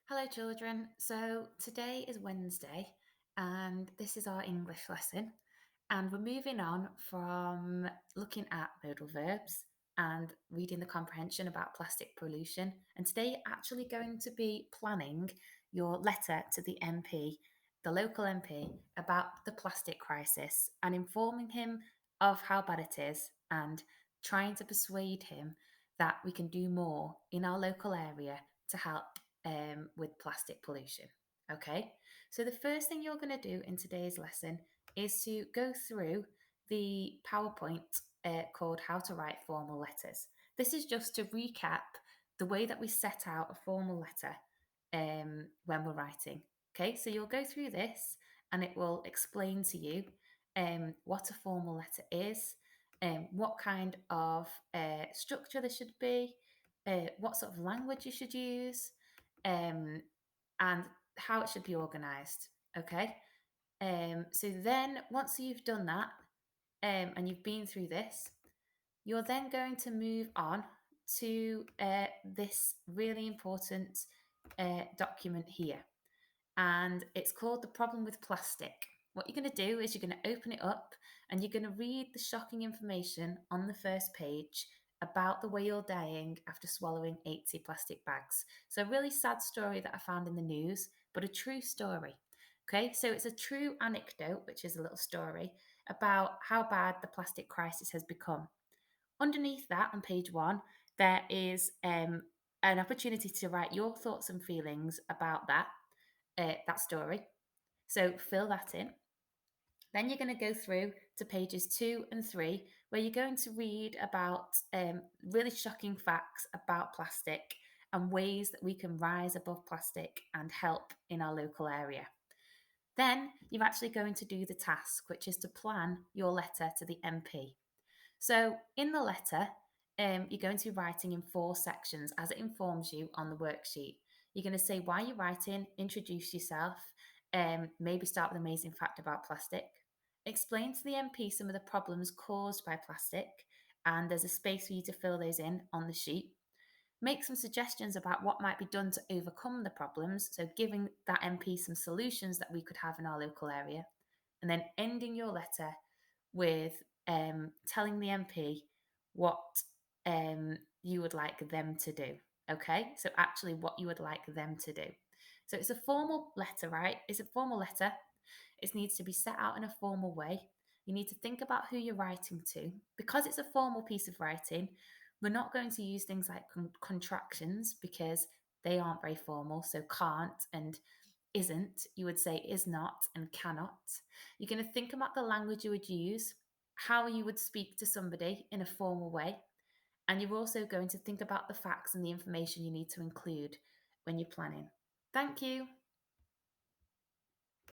Hello, children. So today is Wednesday, and this is our English lesson. And we're moving on from looking at modal verbs and reading the comprehension about plastic pollution. And today, you're actually going to be planning your letter to the MP, the local MP, about the plastic crisis and informing him of how bad it is and trying to persuade him that we can do more in our local area to help with plastic pollution. Okay, so the first thing you're going to do in today's lesson is to go through the PowerPoint called How to Write Formal Letters. This is just to recap the way that we set out a formal letter when we're writing. Okay, so you'll go through this and it will explain to you what a formal letter is, what kind of structure there should be, what sort of language you should use, um, and how it should be organised. Okay. So then, once you've done that and you've been through this, you're then going to move on to this really important document here. And it's called The Problem with Plastic. What you're going to do is you're going to open it up and you're going to read the shocking information on the first page about the whale dying after swallowing 80 plastic bags. So, a really sad story that I found in the news, but a true story. Okay, so it's a true anecdote, which is a little story about how bad the plastic crisis has become. Underneath that, on page one, there is an opportunity to write your thoughts and feelings about that story. So fill that in. Then you're going to go through to pages 2 and 3, where you're going to read about really shocking facts about plastic and ways that we can rise above plastic and help in our local area. Then you're actually going to do the task, which is to plan your letter to the MP. So in the letter, you're going to be writing in 4 sections as it informs you on the worksheet. You're going to say why you're writing, introduce yourself, maybe start with an amazing fact about plastic, explain to the MP some of the problems caused by plastic, and there's a space for you to fill those in on the sheet. Make some suggestions about what might be done to overcome the problems, so giving that MP some solutions that we could have in our local area, and then ending your letter with telling the MP what you would like them to do. Okay, so actually, what you would like them to do. So it's a formal letter, right? It's a formal letter. It needs to be set out in a formal way. You need to think about who you're writing to. Because it's a formal piece of writing, we're not going to use things like contractions because they aren't very formal. So can't and isn't, you would say is not and cannot. You're going to think about the language you would use, how you would speak to somebody in a formal way, and you're also going to think about the facts and the information you need to include when you're planning. Thank you.